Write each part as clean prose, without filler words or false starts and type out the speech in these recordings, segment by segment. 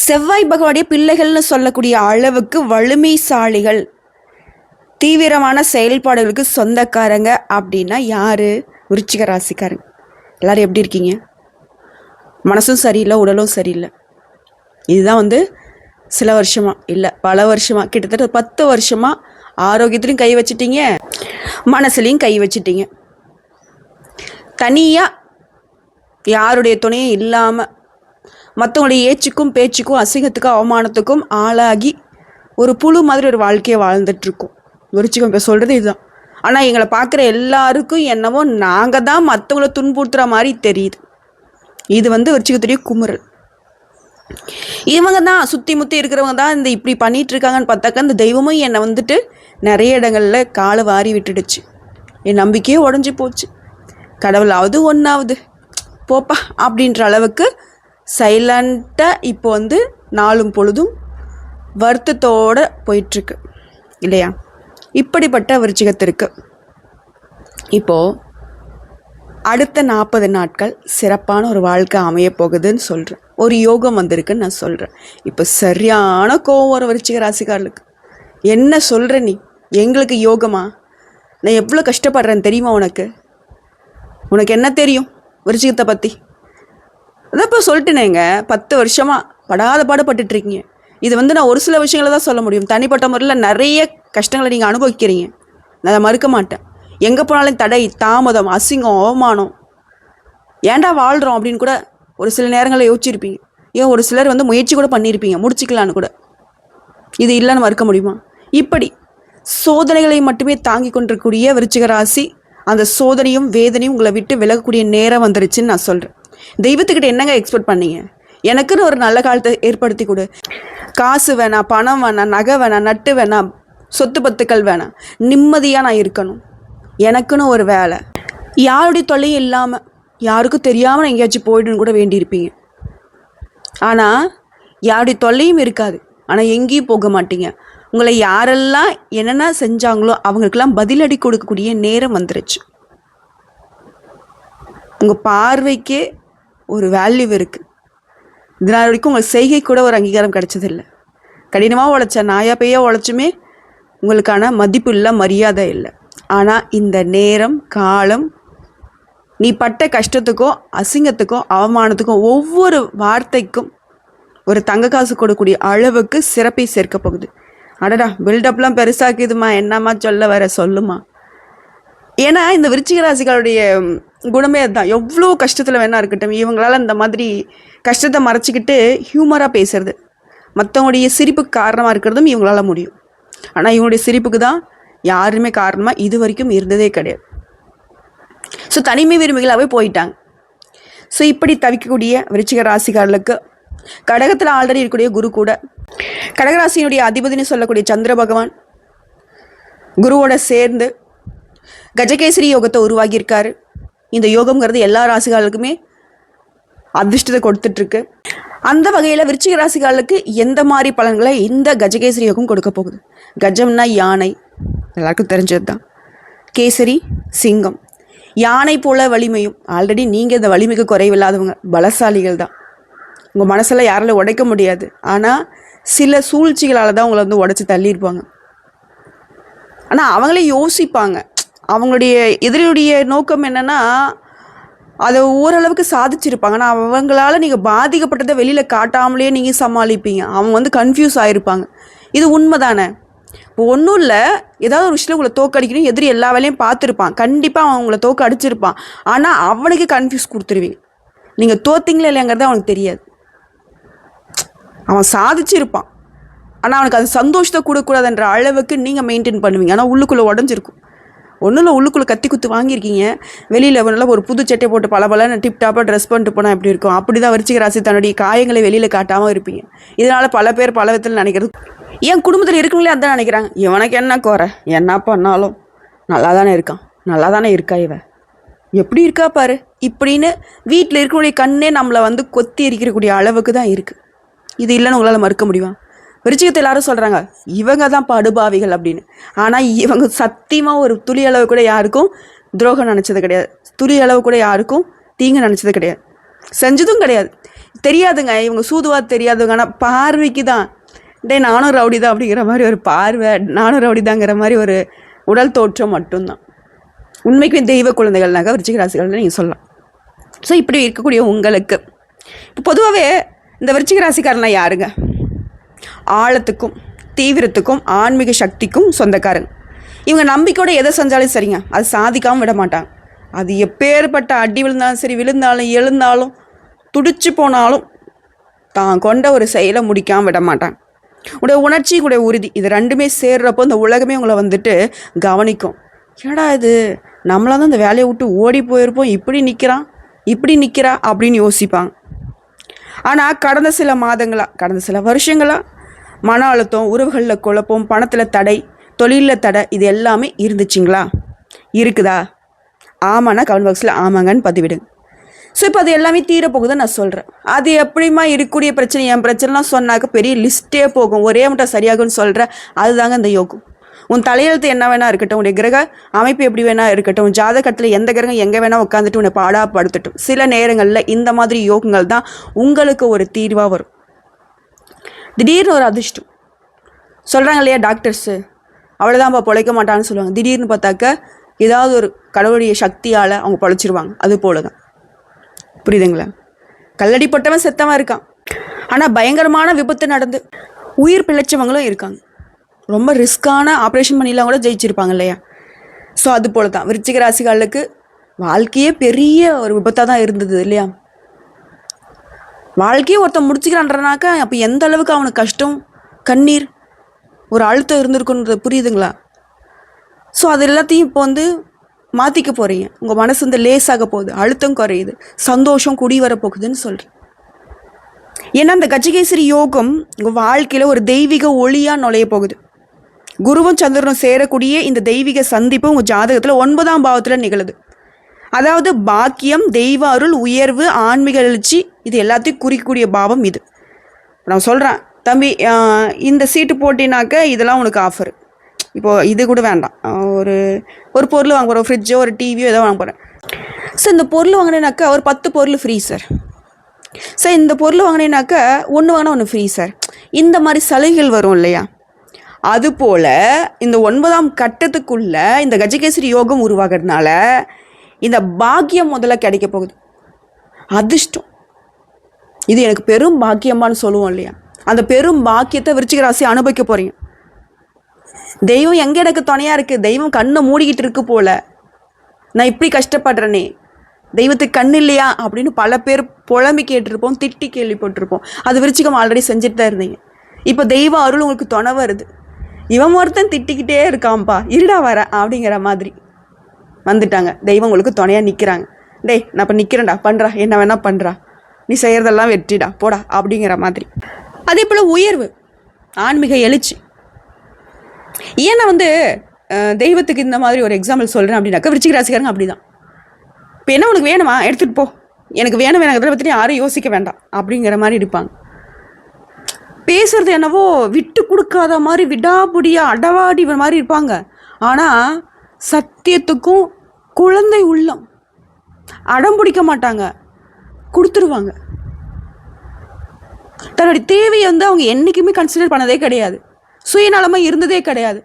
செவ்வாய் பகவானுடைய பிள்ளைகள்னு சொல்லக்கூடிய அளவுக்கு வலிமைசாலிகள், தீவிரமான செயல்பாடுகளுக்கு சொந்தக்காரங்க அப்படின்னா யாரு? விருச்சிக ராசிக்காரங்க. எல்லாரும் எப்படி இருக்கீங்க? மனசும் சரியில்லை, உடலும் சரியில்லை. இதுதான் சில வருஷமா இல்லை பல வருஷமா, கிட்டத்தட்ட 10 வருஷமா ஆரோக்கியத்திலையும் கை வச்சிட்டீங்க, மனசுலையும் கை வச்சிட்டீங்க. தனியாக யாருடைய துணையும் இல்லாமல் மற்றவங்களுடைய ஏச்சுக்கும் பேச்சுக்கும் அசிங்கத்துக்கும் அவமானத்துக்கும் ஆளாகி ஒரு புழு மாதிரி ஒரு வாழ்க்கையை வாழ்ந்துட்டுருக்கோம். விருச்சிகம் இப்போ சொல்கிறது இதுதான். ஆனால் எங்களை பார்க்குற எல்லாருக்கும் என்னவோ நாங்கள் தான் மற்றவங்களை துன்புறுத்துகிற மாதிரி தெரியுது. இது விருச்சிகத்துடைய குமுறல். இவங்க தான் சுற்றி முற்றி இருக்கிறவங்க தான் இந்த இப்படி பண்ணிகிட்டு இருக்காங்கன்னு பார்த்தாக்கா, இந்த தெய்வமும் என்னை நிறைய இடங்களில் காலை வாரி விட்டுடுச்சு. என் நம்பிக்கையே உடஞ்சி போச்சு. கடவுளாவது ஒன்றாவது போப்பா அப்படின்ற அளவுக்கு சைலண்ட்டாக இப்போ நாளும் பொழுதும் வருத்தத்தோடு போயிட்டுருக்கு இல்லையா? இப்படிப்பட்ட விருச்சிகத்திற்கு இப்போது அடுத்த 40 நாட்கள் சிறப்பான ஒரு வாழ்க்கை அமைய போகுதுன்னு சொல்கிறேன். ஒரு யோகம் வந்திருக்குன்னு நான் சொல்கிறேன். இப்போ சரியான கோவம் வரும் விருச்சிக ராசிக்காரர்களுக்கு. என்ன சொல்கிற நீ? எங்களுக்கு யோகமா? நான் எவ்வளோ கஷ்டப்படுறேன்னு தெரியுமா உனக்கு? உனக்கு என்ன தெரியும் விருச்சிகத்தை பற்றி? அதான் இப்போ சொல்லிட்டுனேங்க, 10 வருஷமாக படாத பாடுபட்டுட்ருக்கீங்க. இது நான் ஒரு சில விஷயங்களை தான் சொல்ல முடியும். தனிப்பட்ட முறையில் நிறைய கஷ்டங்களை நீங்கள் அனுபவிக்கிறீங்க, நான் அதை மறுக்க மாட்டேன். எங்கே போனாலும் தடை, தாமதம், அசிங்கம், அவமானம், ஏன்டா வாழ்கிறோம் அப்படின்னு கூட ஒரு சில நேரங்களில் யோசிச்சிருப்பீங்க. ஏன் ஒரு சிலர் முயற்சி கூட பண்ணியிருப்பீங்க, முடிச்சிக்கலான்னு கூட. இது இல்லைன்னு மறுக்க முடியுமா? இப்படி சோதனைகளை மட்டுமே தாங்கி கொண்டிருக்கக்கூடிய விருச்சிக ராசி, அந்த சோதனையும் வேதனையும் உங்களை விட்டு விலகக்கூடிய நேரம் வந்துருச்சுன்னு நான் சொல்கிறேன். தெய்வத்துக்கிட்ட என்னங்க எக்ஸ்பெக்ட் பண்ணீங்க? எனக்குன்னு ஒரு நல்ல காலத்தை ஏற்படுத்தி கொடு. காசு வேணாம், பணம் வேணாம், நகை வேணாம், நட்டு வேணாம், சொத்து பத்துக்கள் வேணாம், நிம்மதியாக நான் இருக்கணும், எனக்குன்னு ஒரு வேலை, யாருடைய தொல்லையும் இல்லாமல் யாருக்கும் தெரியாமல் நான் எங்கேயாச்சும் போய்டுன்னு கூட வேண்டியிருப்பீங்க. ஆனால் யாருடைய தொல்லையும் இருக்காது, ஆனால் எங்கேயும் போக மாட்டீங்க. உங்களை யாரெல்லாம் என்னென்ன செஞ்சாங்களோ அவங்களுக்கெல்லாம் பதிலடி கொடுக்கக்கூடிய நேரம் வந்துருச்சு. உங்கள் பார்வைக்கே ஒரு வேல்யூ இருக்குது. இதனால் வரைக்கும் உங்கள் செய்கை கூட ஒரு அங்கீகாரம் கிடைச்சதில்லை. கடினமாக உழைச்ச நாயா பேயா உழைச்சுமே உங்களுக்கான மதிப்பு இல்லை, மரியாதை இல்லை. ஆனால் இந்த நேரம் காலம், நீ பட்ட கஷ்டத்துக்கோ அசிங்கத்துக்கோ அவமானத்துக்கும் ஒவ்வொரு வார்த்தைக்கும் ஒரு தங்க காசு கொடுக்கக்கூடிய அளவுக்கு சிறப்பை சேர்க்க போகுது. அடடா, பில்டப்லாம் பெருசாக்குதுமா, என்னம்மா சொல்ல வர சொல்லுமா. ஏன்னா இந்த விருச்சிக ராசிகளுடைய குணமே அதுதான். எவ்வளோ கஷ்டத்தில் வேணா இருக்கட்டும், இவங்களால் இந்த மாதிரி கஷ்டத்தை மறைச்சிக்கிட்டு ஹியூமராக பேசுறது, மற்றவங்களுடைய சிரிப்புக்கு காரணமாக இருக்கிறதும் இவங்களால முடியும். ஆனால் இவங்களுடைய சிரிப்புக்கு தான் யாருமே காரணமாக இது வரைக்கும் இருந்ததே கிடையாது. ஸோ தனிமை விரும்பிகளாகவே போயிட்டாங்க. ஸோ இப்படி தவிக்கக்கூடிய விருச்சிக ராசிக்காரர்களுக்கு கடகத்தில் ஆல்ரெடி இருக்கக்கூடிய குரு கூட, கடகராசியினுடைய அதிபதினு சொல்லக்கூடிய சந்திர பகவான் குருவோட சேர்ந்து கஜகேசரி யோகத்தை உருவாகியிருக்காரு. இந்த யோகம்ங்கிறது எல்லா ராசிகாரர்களுக்குமே அதிர்ஷ்டத்தை கொடுத்துட்ருக்கு. அந்த வகையில் விருச்சிக ராசிகாரர்களுக்கு எந்த மாதிரி பலன்களை இந்த கஜகேசரி யோகம் கொடுக்க போகுது? கஜம்னா யானை, எல்லாருக்கும் தெரிஞ்சது தான். கேசரி சிங்கம். யானை போல வலிமையும். ஆல்ரெடி நீங்கள் இந்த வலிமைக்கு குறைவில்லாதவங்க, பலசாலிகள் தான். உங்கள் மனசில் யாராலும் உடைக்க முடியாது. ஆனால் சில சூழ்ச்சிகளால் தான் உங்களை உடைச்சி தள்ளியிருப்பாங்க. ஆனால் அவங்களே யோசிப்பாங்க. அவங்களுடைய எதிரியுடைய நோக்கம் என்னென்னா அதை ஓரளவுக்கு சாதிச்சிருப்பாங்க. ஆனால் அவங்களால நீங்கள் பாதிக்கப்பட்டதை வெளியில் காட்டாமலே நீங்கள் சமாளிப்பீங்க. அவங்க கன்ஃபியூஸ் ஆகிருப்பாங்க. இது உண்மை தானே? இப்போ ஒன்றும் இல்லை, ஏதாவது ஒரு விஷயம் உங்களை தோக்கடிக்கணும், எதிரி எல்லா வேலையும் பார்த்துருப்பான், கண்டிப்பாக அவன் உங்களை தோக்க அடிச்சிருப்பான். ஆனால் அவனுக்கு கன்ஃபியூஸ் கொடுத்துருவீங்க. நீங்கள் தோத்தீங்களா இல்லைங்கிறது அவனுக்கு தெரியாது. அவன் சாதிச்சிருப்பான், ஆனால் அவனுக்கு அது சந்தோஷத்தை கொடுக்கூடாதுன்ற அளவுக்கு நீங்கள் மெயின்டைன் பண்ணுவீங்க. ஆனால் உள்ளுக்குள்ளே உடஞ்சிருக்கும். ஒன்றும் இல்லை, உள்ளுக்குள்ளே கத்தி குத்து வாங்கியிருக்கீங்க, வெளியில் நல்லா ஒரு புது சட்டை போட்டு பல டிப் டாப்பாக ட்ரெஸ் பண்ணிட்டு போனால் எப்படி இருக்கும்? அப்படி தான் விருச்சிக ராசி தன்னுடைய காயங்களை வெளியில் காட்டாமல் இருப்பீங்க. இதனால் பல பேர் பல விதத்தில் நினைக்கிறது, என் குடும்பத்தில் இருக்கவங்களே அதான் நினைக்கிறாங்க, இவனுக்கு என்ன குறை, என்ன பண்ணாலும் நல்லா தானே இருக்கான், நல்லா தானே இருக்கா, இவன் எப்படி இருக்கா பாரு இப்படின்னு வீட்டில் இருக்கக்கூடிய கண்ணே நம்மளை கொத்தி எரிக்கக்கூடிய அளவுக்கு தான் இருக்குது. இது இல்லைன்னு உங்களால் மறுக்க முடியுமா? விருச்சிகத்தை எல்லாரும் சொல்கிறாங்க இவங்க தான் படுபாவிகள் அப்படின்னு. ஆனால் இவங்க சத்தியமாக ஒரு துளி அளவு கூட யாருக்கும் துரோகம் நினச்சது கிடையாது, துளி அளவு கூட யாருக்கும் தீங்கு நினச்சது கிடையாது, செஞ்சதும் கிடையாது. தெரியாதுங்க, இவங்க சூதுவா தெரியாதுங்க. ஆனால் பார்வைக்கு தான் நானும் ரவுடி தான் அப்படிங்கிற மாதிரி ஒரு பார்வை, நானும் ரவுடி தாங்கிற மாதிரி ஒரு உடல் தோற்றம் மட்டும்தான். உண்மைக்குமே தெய்வ குழந்தைகள்னாக்க விருச்சிக ராசிகள்னு நீங்கள் சொல்லலாம். ஸோ இப்படி இருக்கக்கூடிய உங்களுக்கு இப்போ பொதுவாகவே இந்த விருச்சிக ராசிக்காரனா யாருங்க? ஆழத்துக்கும் தீவிரத்துக்கும் ஆன்மீக சக்திக்கும் சொந்தக்காரங்க. இவங்க நம்பிக்கையோட எதை செஞ்சாலும் சரிங்க, அது சாதிக்காமல் விட மாட்டாங்க. அது எப்பேற்பட்ட அடி விழுந்தாலும் சரி, விழுந்தாலும் எழுந்தாலும் துடிச்சு போனாலும் தான் கொண்ட ஒரு செயலை முடிக்காமல் விட மாட்டாங்க. உடைய உணர்ச்சி கூட உறுதி, இது ரெண்டுமே சேர்றப்போ இந்த உலகமே உங்களை வந்துட்டு கவனிக்கும். ஏடா இது, நம்மளாக தான் இந்த வேலையை விட்டு ஓடி போயிருப்போம், இப்படி நிற்கிறா அப்படின்னு யோசிப்பாங்க. ஆனால் கடந்த சில மாதங்களாக, கடந்த சில வருஷங்களாக மன அழுத்தம், உறவுகளில் குழப்பம், பணத்தில் தடை, தொழிலில் தடை, இது எல்லாமே இருந்துச்சுங்களா? இருக்குதா? ஆமாண்ணா கமெண்ட் பாக்ஸில் ஆமாங்கன்னு பதிவிடுங்க. ஸோ இப்போ அது எல்லாமே தீரப்போகுதுன்னு நான் சொல்கிறேன். அது எப்படிமா இருக்கக்கூடிய பிரச்சனை, என் பிரச்சனைலாம் சொன்னாக்க பெரிய லிஸ்ட்டே போகும், ஒரே மட்டும் சரியாகும்னு சொல்கிறேன். அதுதாங்க இந்த யோகம். உன் தலையெழுத்து என்ன வேணா இருக்கட்டும், உடைய கிரக அமைப்பு எப்படி வேணா இருக்கட்டும், ஜாதகத்தில் எந்த கிரகம் எங்கே வேணா உட்காந்துட்டு உன்னை பாடாப்படுத்தட்டும். சில நேரங்களில் இந்த மாதிரி யோகங்கள் தான் உங்களுக்கு ஒரு தீர்வாக வரும். திடீர்னு ஒரு அதிர்ஷ்டம் சொல்கிறாங்க இல்லையா டாக்டர்ஸு, அவ்வளோதான்ப்பா பொழைக்க மாட்டான்னு சொல்லுவாங்க. திடீர்னு பார்த்தாக்க ஏதாவது ஒரு கடவுளுடைய சக்தியால் அவங்க பொழைச்சிருவாங்க. அது போல தான், புரியுதுங்களா? கல்லடிப்பட்டவன் செத்தவன் இருக்கான், ஆனால் பயங்கரமான விபத்து நடந்து உயிர் பிழைச்சவங்களும் இருக்காங்க. ரொம்ப ரிஸ்க்கான ஆப்ரேஷன் பண்ணிலாம் கூட ஜெயிச்சிருப்பாங்க இல்லையா? ஸோ அது போல தான் விருச்சிக ராசிகளுக்கு வாழ்க்கையே பெரிய ஒரு விபத்தாக தான் இருந்தது இல்லையா? வாழ்க்கையே ஒருத்தன் முடிச்சுக்கிறான்றனாக்கா அப்போ எந்த அளவுக்கு அவனுக்கு கஷ்டம், கண்ணீர், ஒரு அழுத்தம் இருந்திருக்குன்றது புரியுதுங்களா? ஸோ அது எல்லாத்தையும் இப்போ மாற்றிக்க போகிறீங்க. உங்கள் மனசு லேசாக போகுது, அழுத்தம் குறையுது, சந்தோஷம் குடி வரப்போகுதுன்னு சொல்கிறேன். ஏன்னா அந்த கஜகேசரி யோகம் உங்கள் வாழ்க்கையில் ஒரு தெய்வீக ஒளியாக நுழைய போகுது. குருவும் சந்திரனும் சேரக்கூடிய இந்த தெய்வீக சந்திப்பு உங்கள் ஜாதகத்தில் 9ஆம் பாவத்தில் நிகழுது. அதாவது பாக்கியம், தெய்வ அருள், உயர்வு, ஆன்மீக எழுச்சி, இது எல்லாத்தையும் குறிக்கக்கூடிய பாவம் இது. நான் சொல்கிறேன் தம்பி, இந்த சீட்டு போட்டினாக்க இதெல்லாம் உனக்கு ஆஃபர். இப்போது இது கூட வேண்டாம், ஒரு பொருள் வாங்க போகிறோம், ஃப்ரிட்ஜோ ஒரு டிவியோ ஏதோ வாங்க போகிறேன். சார் இந்த பொருள் வாங்கினேனாக்கா ஒரு 10 பொருள் ஃப்ரீ சார். சார் இந்த பொருள் வாங்கினேனாக்கா ஒன்று வாங்கினா ஒன்று ஃப்ரீ சார். இந்த மாதிரி சலுகைகள் வரும் இல்லையா? அதுபோல் இந்த 9ஆம் கட்டத்துக்குள்ள இந்த கஜகேசரி யோகம் உருவாகிறதுனால இந்த பாக்கியம் முதல்ல கிடைக்க போகுது. அதிர்ஷ்டம், இது எனக்கு பெரும் பாக்கியமானு சொல்லுவோம் இல்லையா? அந்த பெரும் பாக்கியத்தை விருச்சிக ராசி அனுபவிக்க போகிறீங்க. தெய்வம் எங்கே எனக்கு துணையாக இருக்குது, தெய்வம் கண்ணை மூடிக்கிட்டு இருக்கு போல, நான் இப்படி கஷ்டப்படுறேனே, தெய்வத்துக்கு கண் இல்லையா அப்படின்னு பல பேர் புலம்பி கேட்டிருப்போம், திட்டி கேள்விப்பட்டிருப்போம். அது விருச்சிகம் ஆல்ரெடி செஞ்சுட்டு தான் இருந்தீங்க. இப்போ தெய்வ அருள் உங்களுக்கு துணை வருது. இவன் ஒருத்தன் திட்டிக்கிட்டே இருக்கான்ப்பா, இருடா வர அப்படிங்கிற மாதிரி வந்துட்டாங்க. தெய்வம் உங்களுக்கு துணையாக நிற்கிறாங்க. டேய் நான் இப்போ நிற்கிறேன்டா, பண்ணுறா, என்ன வேணா பண்ணுறா, நீ செய்கிறதெல்லாம் வெற்றிடா, போடா அப்படிங்கிற மாதிரி. அதே போல் உயர்வு, ஆன்மீக எழுச்சி. ஏன்னா தெய்வத்துக்கு இந்த மாதிரி ஒரு எக்ஸாம்பிள் சொல்கிறேன் அப்படின்னாக்கா விருச்சிக ராசிக்காரங்க அப்படி தான். இப்போ என்ன உனக்கு வேணுமா எடுத்துகிட்டு போ, எனக்கு வேணும் இதை பற்றி யாரும் யோசிக்க வேண்டாம் அப்படிங்கிற மாதிரி இருப்பாங்க. பேசுறது என்னவோ விட்டு கொடுக்காத மாதிரி விடாபுடியாக அடவாடி மாதிரி இருப்பாங்க. ஆனால் சத்தியத்துக்கும் குழந்தை உள்ளம், அடம் பிடிக்க மாட்டாங்க, கொடுத்துருவாங்க. தன்னுடைய தேவையை அவங்க என்றைக்குமே கன்சிடர் பண்ணதே கிடையாது, சுயநலமாக இருந்ததே கிடையாது.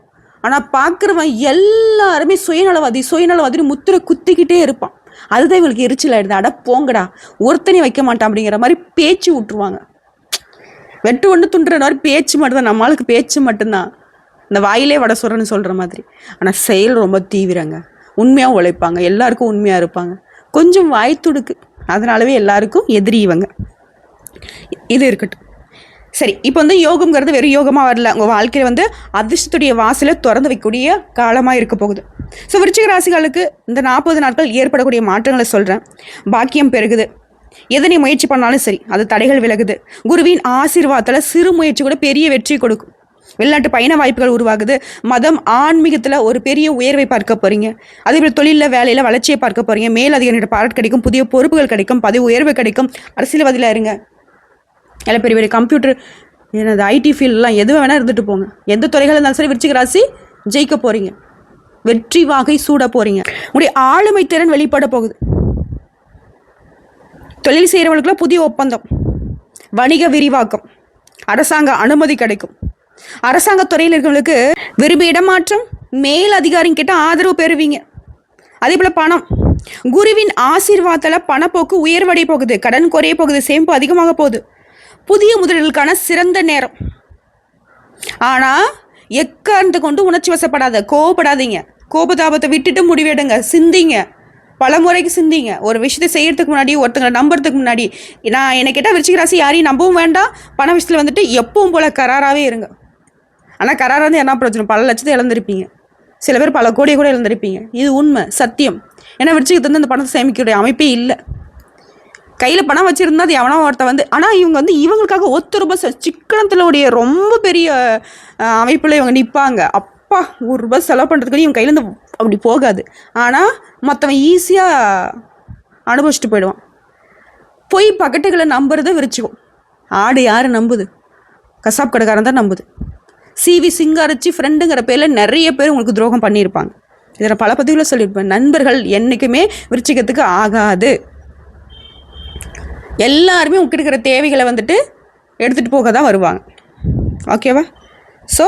ஆனால் பார்க்குறவன் எல்லாருமே சுயநலவாதின்னு முத்திரை குத்திக்கிட்டே இருப்பான். அதுதான் இவங்களுக்கு எரிச்சல் ஆகிடுது. அட போங்கடா, ஒருத்தனையும் வைக்க மாட்டான் அப்படிங்கிற மாதிரி பேச்சு விட்டுருவாங்க. வெட்டு ஒன்று துண்டுற மாதிரி பேச்சு மட்டும்தான், நம்மளுக்கு பேச்சு மட்டும்தான், இந்த வாயிலே வடை சொல்கிறேன்னு சொல்கிற மாதிரி. ஆனால் செயல் ரொம்ப தீவிரங்க, உண்மையாக உழைப்பாங்க, எல்லாருக்கும் உண்மையாக இருப்பாங்க. கொஞ்சம் வாய் துடுக்கு, அதனாலவே எல்லாருக்கும் எதிரி இவங்க. இது இருக்கட்டும். சரி, இப்போ யோகம்ங்கிறது வெறும் யோகமாக வரல, உங்கள் வாழ்க்கையில் அதிர்ஷ்டத்துடைய வாசலை திறந்து வைக்கக்கூடிய காலமாக இருக்க போகுது. ஸோ விருச்சிக ராசிகளுக்கு இந்த 40 நாட்கள் ஏற்படக்கூடிய மாற்றங்களை சொல்கிறேன். பாக்கியம் பெருகுது, எதனை முயற்சி பண்ணாலும் சரி அது தடைகள் விலகுது. குருவின் ஆசீர்வாதத்தில் சிறு முயற்சி கூட பெரிய வெற்றி கொடுக்கும். வெளிநாட்டு பயண வாய்ப்புகள் உருவாகுது. மதம், ஆன்மீகத்தில் ஒரு பெரிய உயர்வை பார்க்க போகிறீங்க. அதேபோல் தொழிலில், வேலையில் வளர்ச்சியை பார்க்க போகிறீங்க. மேலதிகாரியோட பாராட்டு கிடைக்கும், புதிய பொறுப்புகள் கிடைக்கும், பதவி உயர்வு கிடைக்கும். அரசியல்வாதியில் இருங்க, எல்லாம் பெரிய பெரிய கம்ப்யூட்டர், எனது ஐடி ஃபீல்டெலாம் எதுவும் வேணால் இருந்துட்டு போங்க. எந்த துறைகள் இருந்தாலும் சரி விருச்சிக ராசி ஜெயிக்க போகிறீங்க, வெற்றி வாகை சூட போகிறீங்க. உங்களுடைய ஆளுமை திறன் வெளிப்பட போகுது. தொழில் செய்கிறவங்களுக்குலாம் புதிய ஒப்பந்தம், வணிக விரிவாக்கம், அரசாங்க அனுமதி கிடைக்கும். அரசாங்க துறையில் இருக்கிறவங்களுக்கு விரும்பிய இடமாற்றம், மேல் அதிகாரிங்கிட்ட ஆதரவு பெறுவீங்க. அதே போல் பணம், குருவின் ஆசீர்வாதத்தில் பணப்போக்கு உயர்வடைய போகுது, கடன் குறைய போகுது, சேமிப்பு அதிகமாக போகுது. புதிய முதலீடுகளுக்கான சிறந்த நேரம். ஆனால் எக்காரணத்தை கொண்டு உணர்ச்சி வசப்படாத, கோவப்படாதீங்க. கோபதாபத்தை விட்டுட்டு முடிவெடுங்க, சிந்திங்க, பல முறைக்கு சிந்திங்க. ஒரு விஷயத்தை செய்யறதுக்கு முன்னாடி, ஒருத்தங்களை நம்புறதுக்கு முன்னாடி. நான் என்ன கேட்டால் விருச்சிக ராசி யாரையும் நம்பவும் வேண்டாம். பண விஷயத்தில் வந்துட்டு எப்பவும் போல கராராகவே இருங்க. ஆனால் கராராக வந்து என்ன பிரச்சனை, பல லட்சத்தை இழந்திருப்பீங்க, சில பேர் பல கோடியை கூட இழந்திருப்பீங்க. இது உண்மை, சத்தியம். ஏன்னா விருச்சிகத்தை வந்து அந்த பணத்தை சேமிக்கக்கூடிய அமைப்பே இல்லை. கையில் பணம் வச்சுருந்தா அது எவனோ ஒருத்த வந்து, ஆனால் இவங்க வந்து இவங்களுக்காக ₹1 சிக்கனத்தினுடைய ரொம்ப பெரிய அமைப்பில் இவங்க நிற்பாங்க. அப்பா ₹1 செலவு பண்ணுறதுக்கு இவங்க கையிலேருந்து அப்படி போகாது. ஆனால் மற்றவன் ஈஸியாக அனுபவிச்சுட்டு போயிடுவான். பொய் பக்கெட்டுகளை நம்புறத விரிச்சுக்கும். ஆடு யார் நம்புது? கசாப் கடைக்காரன் தான் நம்புது. CV சிங்காரிச்சி ஃப்ரெண்டுங்கிற பேரில் நிறைய பேர் உங்களுக்கு துரோகம் பண்ணியிருப்பாங்க. இதில் பல பதிவுகளை சொல்லியிருப்பேன். நண்பர்கள் என்றைக்குமே விருச்சிகத்துக்கு ஆகாது. எல்லாருமே உங்ககிட்ட இருக்கிற தேவைகளை வந்துட்டு எடுத்துகிட்டு போக தான் வருவாங்க. ஓகேவா? ஸோ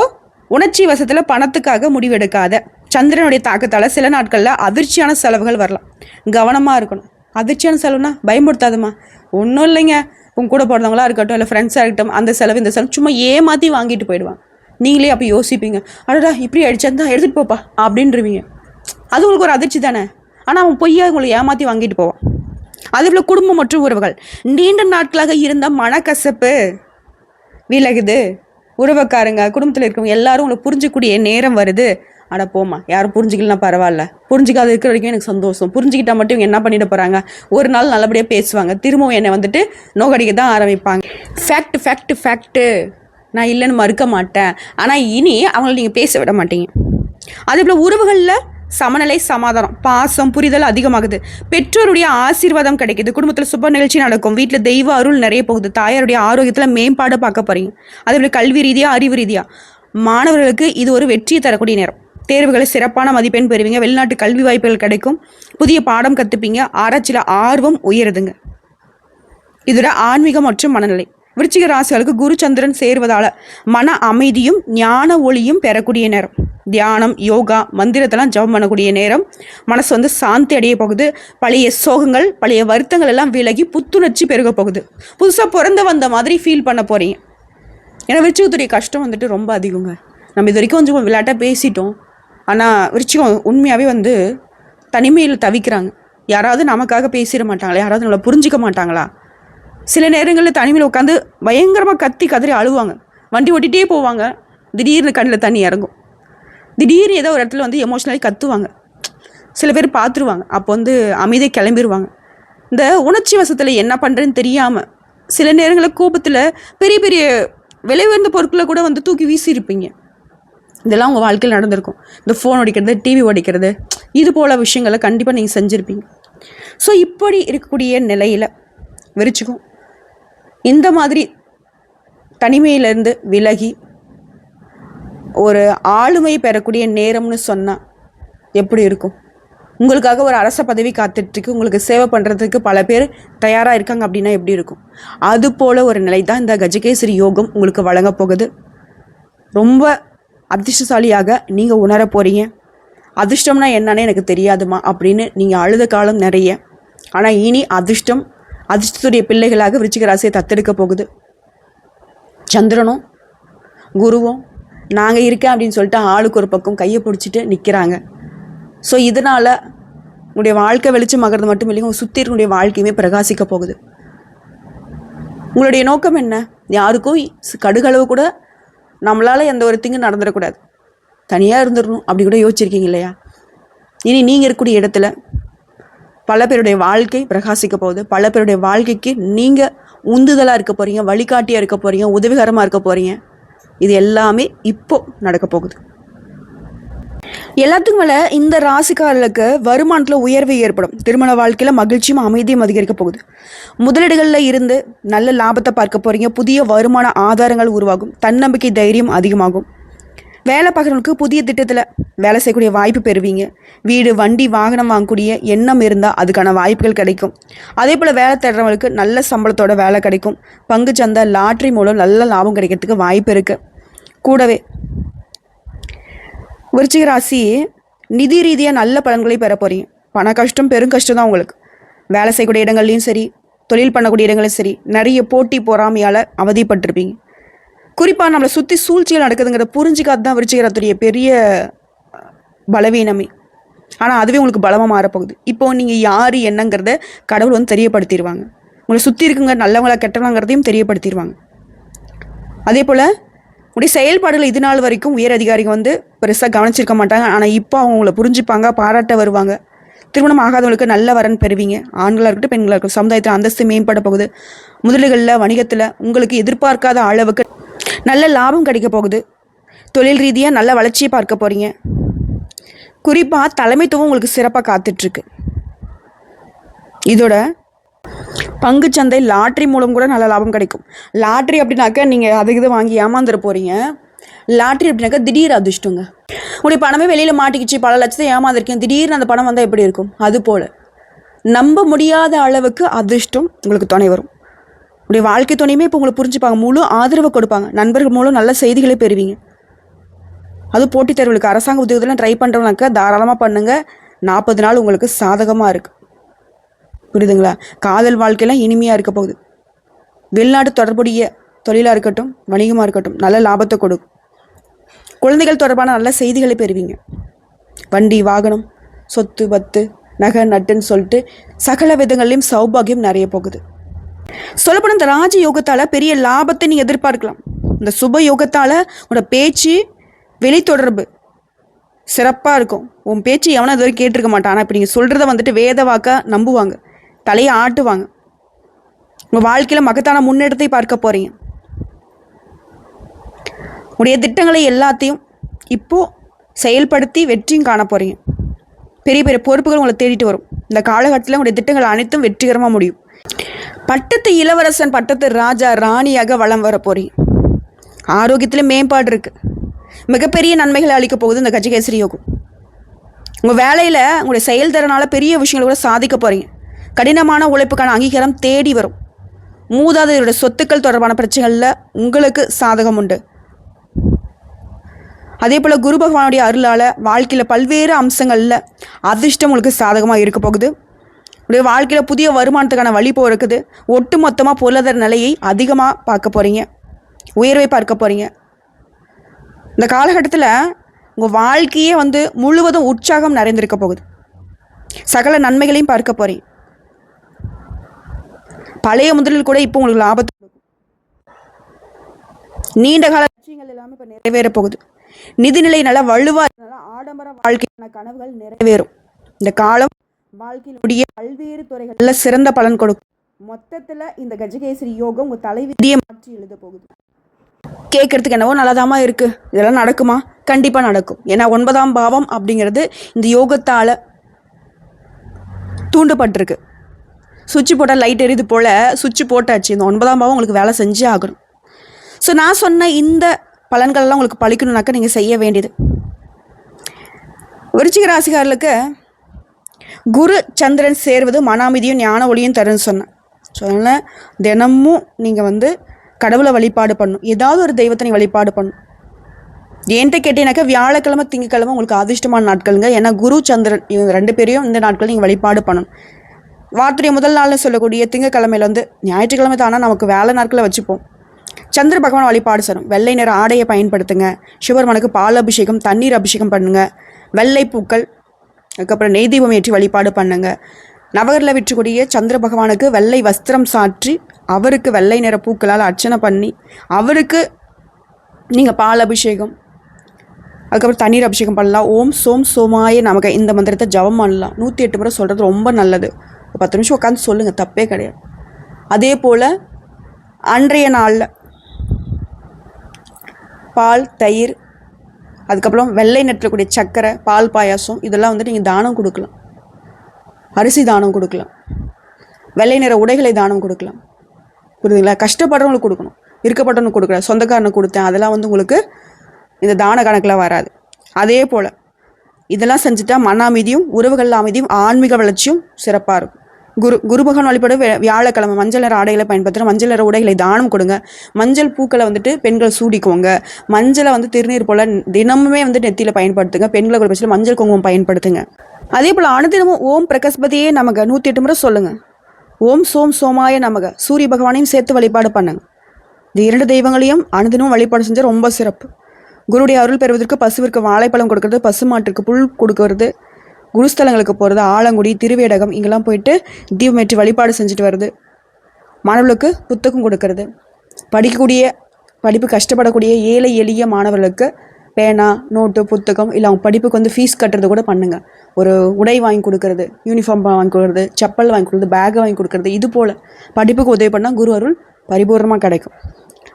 உணர்ச்சி வசத்தில் பணத்துக்காக முடிவெடுக்காத. சந்திரனுடைய தாக்கத்தால் சில நாட்களில் அதிர்ச்சியான செலவுகள் வரலாம். கவனமாக இருக்கணும். அதிர்ச்சியான செலவுனா பயன்படுத்தாதம்மா. ஒன்றும் இல்லைங்க, உங்க கூட போடுறவங்களா இருக்கட்டும், இல்லை ஃப்ரெண்ட்ஸாக இருக்கட்டும், அந்த செலவு இந்த செலவு சும்மா ஏமாற்றி வாங்கிட்டு போயிடுவாங்க. நீங்களே அப்போ யோசிப்பீங்க, அடடா இப்படி அடிச்சா எடுத்துகிட்டு போப்பா அப்படின்றவீங்க. அது உங்களுக்கு ஒரு அதிர்ச்சி தானே. ஆனால் அவன் பொய்யா உங்களை ஏமாற்றி வாங்கிட்டு போவான். அதேபோல் குடும்பம் மற்றும் உறவுகள், நீண்ட நாட்களாக இருந்த மனக்கசப்பு விலகுது. உறவுக்காரங்க, குடும்பத்தில் இருக்கவங்க எல்லாரும் உங்களை புரிஞ்சிக்கூடிய நேரம் வருது. அட போமா, யாரும் புரிஞ்சிக்கலாம் பரவாயில்ல, புரிஞ்சிக்காத இருக்கிற வரைக்கும் எனக்கு சந்தோஷம். புரிஞ்சுக்கிட்டா மட்டும் இவங்க என்ன பண்ணிட போகிறாங்க, ஒரு நாள் நல்லபடியாக பேசுவாங்க, திரும்பவும் என்னை வந்துட்டு நோகடிக்க தான் ஆரம்பிப்பாங்க. ஃபேக்ட்டு நான் இல்லைன்னு மறுக்க மாட்டேன். ஆனால் இனி அவங்கள நீங்கள் பேச விட மாட்டீங்க. அதே போல் உறவுகளில் சமநிலை, சமாதானம், பாசம், புரிதல் அதிகமாகுது. பெற்றோருடைய ஆசீர்வாதம் கிடைக்குது. குடும்பத்தில் சுப நிகழ்ச்சி நடக்கும். வீட்டில் தெய்வ அருள் நிறைய போகுது. தாயாருடைய ஆரோக்கியத்தில் மேம்பாடு பார்க்க போகிறீங்க. அதேபோல் கல்வி ரீதியாக, அறிவு ரீதியாக மாணவர்களுக்கு இது ஒரு வெற்றியை தரக்கூடிய நேரம். தேர்வுகளை சிறப்பான மதிப்பெண் பெறுவீங்க. வெளிநாட்டு கல்வி வாய்ப்புகள் கிடைக்கும். புதிய பாடம் கற்றுப்பீங்க. ஆராய்ச்சியில் ஆர்வம் உயருதுங்க. இதோட ஆன்மீகம் மற்றும் மனநிலை. விருச்சிக ராசிகளுக்கு குரு சந்திரன் சேர்வதால் மன அமைதியும் ஞான ஒளியும் பெறக்கூடிய நேரம். தியானம், யோகா, மந்திரத்தெல்லாம் ஜபம் பண்ணக்கூடிய நேரம். மனசு வந்து சாந்தி அடைய போகுது. பழைய சோகங்கள், பழைய வருத்தங்கள் எல்லாம் விலகி புத்துணர்ச்சி பெருக போகுது. புதுசாக பிறந்த வந்த மாதிரி ஃபீல் பண்ண போகிறீங்க. ஏன்னா விருச்சிகத்துடைய கஷ்டம் வந்துட்டு ரொம்ப அதிகங்க. நம்ம இது வரைக்கும் கொஞ்சம் விளையாட்டாக பேசிட்டோம். ஆனால் விருச்சிகம் உண்மையாகவே வந்து தனிமையில் தவிக்கிறாங்க. யாராவது நமக்காக பேசிட மாட்டாங்களா? யாராவது நம்மளை புரிஞ்சிக்க மாட்டாங்களா? சில நேரங்களில் தனிமையில் உட்காந்து பயங்கரமாக கத்தி கதறி அழுவாங்க. வண்டி ஓட்டிகிட்டே போவாங்க, திடீர்னு கண்ணில் தண்ணி இறங்கும். திடீர்னு ஏதோ ஒரு இடத்துல வந்து எமோஷ்னலி கத்துவாங்க. சில பேர் பார்த்துருவாங்க, அப்போ வந்து அமைதியை கிளம்பிடுவாங்க. இந்த உணர்ச்சி வசத்தில் என்ன பண்ணுறேன்னு தெரியாமல் சில நேரங்களில் கோபத்தில் பெரிய பெரிய விலை உயர்ந்த பொருட்களை கூட வந்து தூக்கி வீசியிருப்பீங்க. இதெல்லாம் உங்கள் வாழ்க்கையில் நடந்திருக்கும். இந்த ஃபோன் உடைக்கிறது, டிவி உடைக்கிறது, இது போல் விஷயங்களை கண்டிப்பாக நீங்கள் செஞ்சுருப்பீங்க. ஸோ இப்படி இருக்கக்கூடிய நிலையில் விரிச்சிக்கும் இந்த மாதிரி தனிமையிலேருந்து விலகி ஒரு ஆளுமை பெறக்கூடிய நேரம்னு சொன்னால் எப்படி இருக்கும்? உங்களுக்காக ஒரு அரச பதவி காத்துட்ருக்கு, உங்களுக்கு சேவை பண்ணுறதுக்கு பல பேர் தயாராக இருக்காங்க அப்படின்னா எப்படி இருக்கும்? அது போல் ஒரு நிலை தான் இந்த கஜகேசரி யோகம் உங்களுக்கு வழங்க போகுது. ரொம்ப அதிர்ஷ்டசாலியாக நீங்கள் உணர போகிறீங்க. அதிர்ஷ்டம்னா என்னன்னு எனக்கு தெரியாதுமா அப்படின்னு நீங்கள் அழுத காலம் நிறைய. ஆனால் இனி அதிர்ஷ்டத்துடைய பிள்ளைகளாக விருச்சிக ராசியை தத்தெடுக்க போகுது. சந்திரனும் குருவும் நாங்கள் இருக்கேன் அப்படின்னு சொல்லிட்டு ஆளுக்கு ஒரு பக்கம் கையை பிடிச்சிட்டு நிற்கிறாங்க. ஸோ இதனால் உங்களுடைய வாழ்க்கை வெளிச்சமாகிறது மட்டும் இல்லைங்க, உங்கள் சுற்றி இருக்கக்கூடிய வாழ்க்கையுமே பிரகாசிக்க போகுது. உங்களுடைய நோக்கம் என்ன? யாருக்கும் கடுகளவு கூட நம்மளால் எந்த ஒரு திங்கும் நடந்துடக்கூடாது, தனியாக இருந்துடணும் அப்படி கூட யோசிச்சிருக்கீங்க இல்லையா? இனி நீங்கள் இருக்கக்கூடிய இடத்துல பல பேருடைய வாழ்க்கை பிரகாசிக்க போகுது. பல பேருடைய வாழ்க்கைக்கு நீங்கள் உந்துதலாக இருக்க போகிறீங்க, வழிகாட்டியாக இருக்க போகிறீங்க, உதவிகரமாக இருக்க போகிறீங்க. இது எல்லாமே இப்போ நடக்க போகுது. எல்லாத்துக்கும் மேலே இந்த ராசிக்காரர்களுக்கு வருமானத்தில் உயர்வு ஏற்படும். திருமண வாழ்க்கையில் மகிழ்ச்சியும் அமைதியும் அதிகரிக்க போகுது. முதலீடுகளில் இருந்து நல்ல லாபத்தை பார்க்க போகிறீங்க. புதிய வருமான ஆதாரங்கள் உருவாகும். தன்னம்பிக்கை, தைரியம் அதிகமாகும். வேலை பார்க்குறவங்களுக்கு புதிய திட்டத்தில் வேலை செய்யக்கூடிய வாய்ப்பு பெறுவீங்க. வீடு, வண்டி, வாகனம் வாங்கக்கூடிய எண்ணம் இருந்தால் அதுக்கான வாய்ப்புகள் கிடைக்கும். அதே போல் வேலை தேடுறவங்களுக்கு நல்ல சம்பளத்தோட வேலை கிடைக்கும். பங்குச்சந்தை, லாட்ரி மூலம் நல்ல லாபம் கிடைக்கிறதுக்கு வாய்ப்பு இருக்குது. கூடவே விருச்சிக ராசி நிதி ரீதியாக நல்ல பலன்களை பெற போகிறீங்க. பண கஷ்டம் பெரும் கஷ்டம் தான் உங்களுக்கு. வேலை செய்யக்கூடிய இடங்கள்லையும் சரி, தொழில் பண்ணக்கூடிய இடங்களையும் சரி, நிறைய போட்டி பொறாமையால் அவதிப்பட்டிருப்பீங்க. குறிப்பாக நம்மளை சுற்றி சூழ்ச்சிகள் நடக்குதுங்கிறத புரிஞ்சிக்காது தான் விருச்சிகரத்துடைய பெரிய பலவீனமே. ஆனால் அதுவே உங்களுக்கு பலமாக மாறப்போகுது. இப்போது நீங்கள் யார் என்னங்கிறத கடவுள் வந்து தெரியப்படுத்திடுவாங்க. உங்களை சுற்றி இருக்குங்க நல்லவங்களா கெட்டவங்கிறதையும் தெரியப்படுத்திடுவாங்க. அதே போல் உடைய செயல்பாடுகள் இது நாள் வரைக்கும் உயர் அதிகாரிகள் வந்து பெருசாக கவனிச்சிருக்க மாட்டாங்க. ஆனால் இப்போ அவங்க உங்களை புரிஞ்சுப்பாங்க, பாராட்ட வருவாங்க. திருமணம் ஆகாதவங்களுக்கு நல்ல வரன் பெறுவீங்க. ஆண்களாக இருக்கட்டும், பெண்களாக இருக்கட்டும். சமுதாயத்தில் அந்தஸ்து மேம்பட போகுது. முதலீடுகளில், வணிகத்தில் உங்களுக்கு எதிர்பார்க்காத அளவுக்கு நல்ல லாபம் கிடைக்க போகுது. தொழில் ரீதியாக நல்ல வளர்ச்சியை பார்க்க போகிறீங்க. குறிப்பாக தலைமைத்துவம் உங்களுக்கு சிறப்பாக காத்துட்ருக்கு. இதோட பங்குச்சந்தை, லாட்ரி மூலம் கூட நல்ல லாபம் கிடைக்கும். லாட்ரி அப்படின்னாக்கா நீங்கள் அதுக்கு இதை வாங்கி ஏமாந்துட போகிறீங்க. லாட்ரி அப்படின்னாக்கா திடீர் அதிர்ஷ்டங்க. உங்களுடைய பணமே வெளியில் மாட்டிக்கிச்சு, பல லட்சத்தை ஏமாந்துருக்கேன், திடீர்னு அந்த பணம் வந்தால் எப்படி இருக்கும்? அதுபோல் நம்ப முடியாத அளவுக்கு அதிர்ஷ்டம் உங்களுக்கு துணை வரும். உடைய வாழ்க்கை துணையுமே இப்போ உங்களை புரிஞ்சுப்பாங்க, முழு ஆதரவு கொடுப்பாங்க. நண்பர்கள் மூலம் நல்ல செய்திகளை பெறுவீங்க. அது போட்டித் தேர்வுகளுக்கு, அரசாங்க உத்தியோகத்தெல்லாம் ட்ரை பண்ணுறவங்களுக்கு தாராளமாக பண்ணுங்கள். 40 நாள் உங்களுக்கு சாதகமாக இருக்குது. புரியுதுங்களா? காதல் வாழ்க்கையெல்லாம் இனிமையாக இருக்க போகுது. வெளிநாட்டு தொடர்புடைய தொழிலாக இருக்கட்டும், வணிகமாக இருக்கட்டும், நல்ல லாபத்தை கொடுக்கும். குழந்தைகள் தொடர்பான நல்ல செய்திகளை பெறுவீங்க. வண்டி, வாகனம், சொத்து, பத்து, நகை, நட்டுன்னு சொல்லிட்டு சகல விதங்கள்லையும் சௌபாகியம் நிறைய போகுது. சொல்லப்போனால் இந்த ராஜ யோகத்தால் பெரிய லாபத்தை நீங்கள் எதிர்பார்க்கலாம். இந்த சுப யோகத்தால் உங்களோட பேச்சு, வெளித்தொடர்பு சிறப்பாக இருக்கும். உன் பேச்சு எவனும் இது வரைக்கும் கேட்டிருக்க மாட்டான். ஆனால் இப்போ நீங்கள் சொல்கிறத வந்துட்டு வேத வாக்கா நம்புவாங்க, தலையை ஆட்டுவாங்க. உங்கள் வாழ்க்கையில் மகத்தான முன்னேற்றத்தை பார்க்க போகிறீங்க. உடைய திட்டங்களை எல்லாத்தையும் இப்போது செயல்படுத்தி வெற்றியும் காண போகிறீங்க. பெரிய பெரிய பொறுப்புகள் உங்களை தேடிட்டு வரும். இந்த காலகட்டத்தில் உங்களுடைய திட்டங்கள் அனைத்தும் வெற்றிகரமாக முடியும். பட்டத்து இளவரசன், பட்டத்து ராஜா, ராணியாக வலம் வர போறீங்க. ஆரோக்கியத்தில் மேம்பாடு இருக்குது. மிகப்பெரிய நன்மைகளை அளிக்க போகுது இந்த கஜகேசரி யோகம். உங்கள் வேலையில் உங்களுடைய செயல்திறனால் பெரிய விஷயங்களை கூட சாதிக்க போகிறீங்க. கடினமான உழைப்புக்கான அங்கீகாரம் தேடி வரும். மூதாதையருடைய சொத்துக்கள் தொடர்பான பிரச்சனைகளில் உங்களுக்கு சாதகம் உண்டு. அதே போல் குரு பகவானுடைய அருளால் வாழ்க்கையில் பல்வேறு அம்சங்களில் அதிர்ஷ்டம் உங்களுக்கு சாதகமாக இருக்க போகுது. உடைய வாழ்க்கையில் புதிய வருமானத்துக்கான வழி இருக்குது. ஒட்டு மொத்தமாக பொருளாதார நிலையை அதிகமாக பார்க்க போகிறீங்க, உயர்வை பார்க்க போகிறீங்க. இந்த காலகட்டத்தில் உங்கள் வாழ்க்கையே வந்து முழுவதும் உற்சாகம் நிறைந்திருக்க போகுது. சகல நன்மைகளையும் பார்க்க போகிறீங்க. பழைய முதலில் கூட இப்போ உங்களுக்கு லாபத்தை கொடுக்கும். நீண்ட கால லட்சியங்கள் எல்லாமே இப்போ நிறைவேற போகுது. நிதிநிலை நல்லா வலுவாக இருந்தாலும் ஆடம்பர வாழ்க்கையான கனவுகள் நிறைவேறும். இந்த காலம் வாழ்க்கையினுடைய பல்வேறு துறைகளில் சிறந்த பலன் கொடுக்கும். மொத்தத்தில் இந்த கஜகேசரி யோகம் உங்கள் தலைவிதியை மாற்றி எழுத போகுது. கேட்கறதுக்கு என்னவோ நல்லதாமா இருக்குது, இதெல்லாம் நடக்குமா? கண்டிப்பாக நடக்கும். ஏன்னா 9ஆம் பாவம் அப்படிங்கிறது இந்த யோகத்தால் தூண்டப்பட்டிருக்கு. சுவிட்சு போட்டால் லைட் எரியுது போல் சுவிட்சு போட்டாச்சு. இந்த 9ஆம் பாவம் உங்களுக்கு வேலை செஞ்சே ஆகணும். ஸோ நான் சொன்ன இந்த பலன்கள்லாம் உங்களுக்கு பழிக்கணுன்னாக்கா நீங்கள் செய்ய வேண்டியது, விருச்சிக ராசிக்காரர்களுக்கு குரு சந்திரன் சேர்வது மன அமைதியும் ஞான ஒளியும் தருன்னு சொன்னேன். ஸோ அதனால் தினமும் நீங்கள் வந்து கடவுளை வழிபாடு பண்ணணும். ஏதாவது ஒரு தெய்வத்தை நீங்கள் வழிபாடு பண்ணணும். ஏன்ட்ட கேட்டீங்கன்னாக்கா வியாழக்கிழமை, திங்கக்கிழமை உங்களுக்கு அதிர்ஷ்டமான நாட்களுங்க. ஏன்னா குரு சந்திரன் இவங்க 2 பேரையும் இந்த நாட்கள் நீங்கள் வழிபாடு பண்ணணும். வாரத்துடைய முதல் நாள்னு சொல்லக்கூடிய திங்கக்கிழமையில வந்து ஞாயிற்றுக்கிழமை தானே நமக்கு வேலை நாட்களை வச்சுப்போம். சந்திர பகவான் வழிபாடு செய்யணும். வெள்ளை நிற ஆடையை பயன்படுத்துங்க. சிவபெருமானுக்கு பால் அபிஷேகம், தண்ணீர் அபிஷேகம் பண்ணுங்க. வெள்ளை பூக்கள், அதுக்கப்புறம் நெய் தீபம் ஏற்றி வழிபாடு பண்ணுங்க. நவகரில் விற்றக்கூடிய சந்திர பகவானுக்கு வெள்ளை வஸ்திரம் சாற்றி அவருக்கு வெள்ளை நிற பூக்களால் அர்ச்சனை பண்ணி அவருக்கு நீங்கள் பால் அபிஷேகம், அதுக்கப்புறம் தண்ணீர் அபிஷேகம் பண்ணலாம். ஓம் சோம் சோமாய நமக்கு இந்த மந்திரத்தை ஜபம் பண்ணலாம். 108 முறை சொல்கிறது ரொம்ப நல்லது. 10 நிமிஷம் உட்காந்து சொல்லுங்கள், தப்பே கிடையாது. அதே போல் அன்றைய நாளில் பால், தயிர், அதுக்கப்புறம் வெள்ளை நெற்றக்கூடிய சர்க்கரை, பால் பாயாசம் இதெல்லாம் வந்துட்டு நீங்கள் தானம் கொடுக்கலாம். அரிசி தானம் கொடுக்கலாம். வெள்ளை நிற உடைகளை தானம் கொடுக்கலாம். புரியுதுங்களா? கஷ்டப்படுறவங்களுக்கு கொடுக்கணும், இருக்கப்பட்டவனுக்கு கொடுக்கல. சொந்தக்காரனுக்கு கொடுத்தேன், அதெல்லாம் வந்து உங்களுக்கு இந்த தான கணக்கில் வராது. அதே போல் இதெல்லாம் செஞ்சுட்டா மன அமைதியும் உறவுகள் அமைதியும் ஆன்மீக வளர்ச்சியும் சிறப்பாக இருக்கும். குரு பகவான் வழிபட வியாழக்கிழமை மஞ்சள் நிற ஆடைகளை பயன்படுத்துகிறோம். மஞ்சள் நிற உடைகளை தானம் கொடுங்க. மஞ்சள் பூக்களை வந்துட்டு பெண்கள் சூடிக்குவாங்க. மஞ்சளை வந்து திருநீர் போல் தினமுமே வந்து நெத்தியில் பயன்படுத்துங்க. பெண்களை குறிப்பிட்டு மஞ்சள் குங்குமம் பயன்படுத்துங்க. அதே போல் அனுதினமும் ஓம் பிரகஸ்பதியே நமக 108 முறை சொல்லுங்கள். ஓம் சோம் சோமாய நமக சூரிய பகவானையும் சேர்த்து வழிபாடு பண்ணுங்க. இந்த 2 தெய்வங்களையும் அனுதினமும் வழிபாடு செஞ்சால் ரொம்ப சிறப்பு. குருடைய அருள் பெறுவதற்கு பசுவிற்கு வாழைப்பழம் கொடுக்கறது, பசுமாட்டிற்கு புல் கொடுக்கறது, குருஸ்தலங்களுக்கு போகிறது, ஆலங்குடி திருவேடகம் இங்கெல்லாம் போயிட்டு தீபமேற்றி வழிபாடு செஞ்சுட்டு வருது. மாணவர்களுக்கு புத்தகம் கொடுக்கறது, படிப்பு கஷ்டப்படக்கூடிய ஏழை எளிய மாணவர்களுக்கு பேனா நோட்டு புத்தகம் இல்லை அவங்க படிப்புக்கு வந்து ஃபீஸ் கட்டுறது கூட பண்ணுங்கள். ஒரு உடை வாங்கி கொடுக்கறது, யூனிஃபார்ம் வாங்கி கொடுக்குறது, செப்பல் வாங்கி கொடுக்குறது, பேக்கை வாங்கி கொடுக்குறது, இது போல் படிப்புக்கு உதவி பண்ணால் குரு அருள் பரிபூர்ணமாக கிடைக்கும்.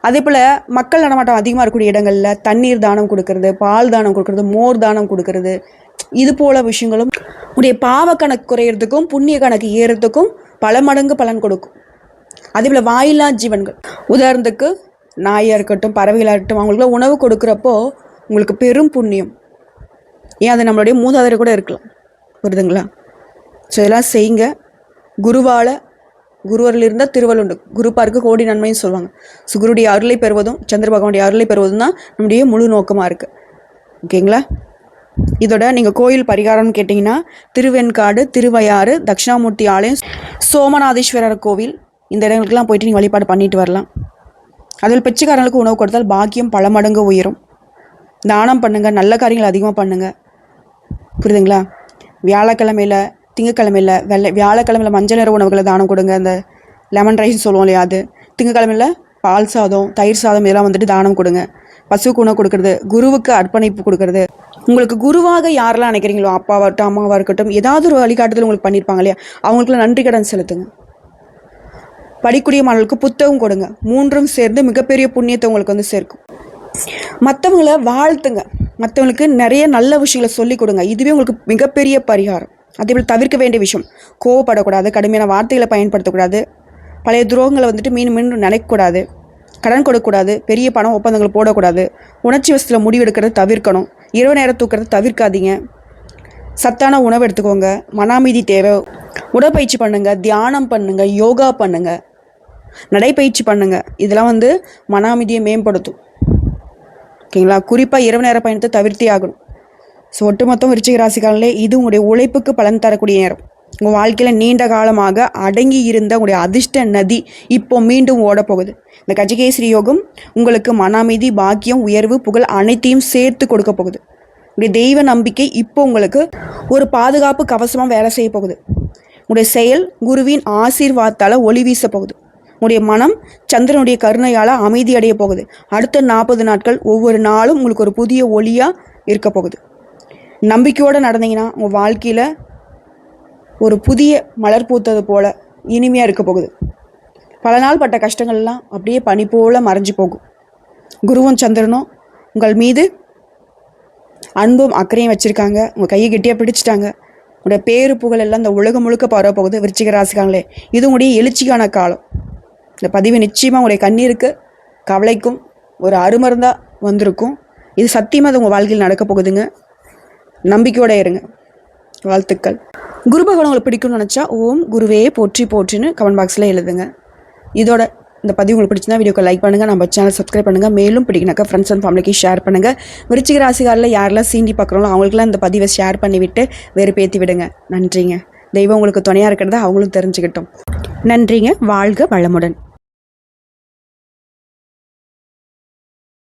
அதே போல் மக்கள் நடமாட்டம் அதிகமாக இருக்கக்கூடிய இடங்களில் தண்ணீர் தானம் கொடுக்கறது, பால் தானம் கொடுக்கறது, மோர் தானம் கொடுக்கறது, இது போல விஷயங்களும் உடைய பாவ கணக்கு குறையிறதுக்கும் புண்ணிய கணக்கு ஏறுறதுக்கும் பல மடங்கு பலன் கொடுக்கும். அதே போல் வாயிலா ஜீவன்கள், உதாரணத்துக்கு நாயாக இருக்கட்டும் பறவைகளாக இருக்கட்டும், அவங்களுக்குலாம் உணவு கொடுக்குறப்போ உங்களுக்கு பெரும் புண்ணியம். ஏன் அது நம்மளுடைய மூதாதையர் கூட இருக்கலாம், புரியுதுங்களா? ஸோ இதெல்லாம் செய்யுங்க. குருவரில் இருந்தால் திருவள்ளுண்டு, குருப்பாருக்கு கோடி நன்மைன்னு சொல்லுவாங்க. ஸோ குருடைய அருளை பெறுவதும் சந்திர பகவானுடைய அருளை பெறுவதும் தான் நம்முடைய முழு நோக்கமாக இருக்குது. ஓகேங்களா? இதோட நீங்கள் கோயில் பரிகாரம்னு கேட்டிங்கன்னா திருவெண்காடு, திருவையாறு, தட்சிணாமூர்த்தி ஆலயம், சோமநாதேஸ்வரர் கோவில், இந்த இடங்களுக்கெல்லாம் போயிட்டு நீங்கள் வழிபாடு பண்ணிட்டு வரலாம். அதில் பிச்சைக்காரங்களுக்கு உணவு கொடுத்தால் பாக்கியம் பல மடங்கு உயரும். தானம் பண்ணுங்கள், நல்ல காரியங்கள் அதிகமாக பண்ணுங்கள். புரியுதுங்களா? வியாழக்கிழமையில் திங்கக்கிழமையில் வியாழக்கிழமையில் மஞ்சள் நிற உணவுகளை தானம் கொடுங்க. இந்த லெமன் ரைஸ் சொல்லுவோம் இல்லையா, அது. திங்கக்கிழமையில் பால் சாதம், தயிர் சாதம் இதெல்லாம் வந்துட்டு தானம் கொடுங்க. பசுவுக்கு உணவு கொடுக்கறது, குருவுக்கு அர்ப்பணிப்பு கொடுக்கறது. உங்களுக்கு குருவாக யாரெல்லாம் நினைக்கிறீங்களோ, அப்பாவாகட்டும் அம்மாவாக இருக்கட்டும், ஏதாவது ஒரு வழிகாட்டுதல் உங்களுக்கு பண்ணியிருப்பாங்க இல்லையா, அவங்களுக்குலாம் நன்றி கடன் செலுத்துங்க. படிக்கூடிய மாணவர்களுக்கு புத்தகம் கொடுங்க. 3ம் சேர்ந்து மிகப்பெரிய புண்ணியத்தை உங்களுக்கு வந்து சேர்க்கும். மற்றவங்களை வாழ்த்துங்க. மற்றவங்களுக்கு நிறைய நல்ல விஷயங்களை சொல்லிக் கொடுங்க. இதுவே உங்களுக்கு மிகப்பெரிய பரிகாரம். அதேபோல் தவிர்க்க வேண்டிய விஷயம், கோவப்படக்கூடாது, கடுமையான வார்த்தைகளை பயன்படுத்தக்கூடாது, பழைய துரோகங்களை வந்துட்டு மீண்டும் நினைக்கக்கூடாது, கடன் கொடுக்கக்கூடாது, பெரிய பணம் ஒப்பந்தங்கள் போடக்கூடாது, உணர்ச்சி வசத்தில் முடிவெடுக்கிறத தவிர்க்கணும், இரவு நேரம் தூக்கிறத தவிர்க்காதீங்க, சத்தான உணவு எடுத்துக்கோங்க, மன அமைதி தேவை, உடற்பயிற்சி பண்ணுங்கள், தியானம் பண்ணுங்கள், யோகா பண்ணுங்கள், நடைப்பயிற்சி பண்ணுங்கள். இதெல்லாம் வந்து மன அமைதியை மேம்படுத்தும். ஓகேங்களா? குறிப்பாக இரவு நேர பயணத்தை தவிர்த்தே ஆகணும். ஸோ ஒட்டுமொத்தம் விருச்சிக ராசிக்காரங்களே, இது உங்களுடைய உழைப்புக்கு பலன் தரக்கூடிய நேரம். உங்கள் வாழ்க்கையில் நீண்ட காலமாக அடங்கி இருந்த உங்களுடைய அதிர்ஷ்ட நதி இப்போ மீண்டும் ஓடப்போகுது. இந்த கஜகேசரி யோகம் உங்களுக்கு மன அமைதி, பாக்கியம், உயர்வு, புகழ் அனைத்தையும் சேர்த்து கொடுக்க போகுது. உங்களுடைய தெய்வ நம்பிக்கை இப்போ உங்களுக்கு ஒரு பாதுகாப்பு கவசமாக வேலை செய்ய போகுது. உங்களுடைய செயல் குருவின் ஆசீர்வாதத்தால் ஒளி வீச போகுது. உங்களுடைய மனம் சந்திரனுடைய கருணையால் அமைதி அடைய போகுது. அடுத்த 40 நாட்கள் ஒவ்வொரு நாளும் உங்களுக்கு ஒரு புதிய ஒளியாக இருக்க போகுது. நம்பிக்கையோடு நடந்தீங்கன்னா உங்கள் வாழ்க்கையில் ஒரு புதிய மலர் பூத்தது போல் இனிமையாக இருக்க போகுது. பல நாள் பட்ட கஷ்டங்கள்லாம் அப்படியே பனி போல் மறைஞ்சு போகும். குருவும் சந்திரனும் உங்கள் மீது அன்பும் அக்கறையும் வச்சுருக்காங்க. உங்கள் கையை கெட்டியாக பிடிச்சிட்டாங்க. உங்களுடைய பேரு புகழ் எல்லாம் இந்த உலகம் முழுக்க பரவ போகுது. விருச்சிக ராசிக்காங்களே, இது உங்களுடைய எழுச்சிக்கான காலம். இந்த பதிவு நிச்சயமாக உங்களுடைய கண்ணீருக்கு கவலைக்கும் ஒரு அருமருந்தாக வந்திருக்கும். இது சத்தியமாக அது உங்கள் வாழ்க்கையில் நடக்க போகுதுங்க. நம்பிக்கையோடு இருங்க. வாழ்த்துக்கள். குரு பகவான் உங்களுக்கு பிடிக்கும்னு நினச்சா ஓம் குருவே போற்றி போற்றின்னு கமெண்ட் பாக்ஸில் எழுதுங்க. இதோட இந்த பதிவு உங்களுக்கு பிடிச்சிருந்தா வீடியோக்கு லைக் பண்ணுங்கள், நம்ம சேனல் சப்ஸ்கிரைப் பண்ணுங்கள். மேலும் பிடிக்கினாக்கா ஃப்ரெண்ட்ஸ் அண்ட் ஃபேமிலிக்கு ஷேர் பண்ணுங்கள். விருச்சிக ராசிக்காரில் யாரெல்லாம் சீண்டி பார்க்குறோங்களோ அவங்களுக்குலாம் இந்த பதிவை ஷேர் பண்ணிவிட்டு வெறுப்பேற்றி விடுங்க. நன்றிங்க. தெய்வம் உங்களுக்கு துணையாக இருக்கிறத அவங்களும் தெரிஞ்சுக்கிட்டோம். நன்றிங்க. வாழ்க வளமுடன்.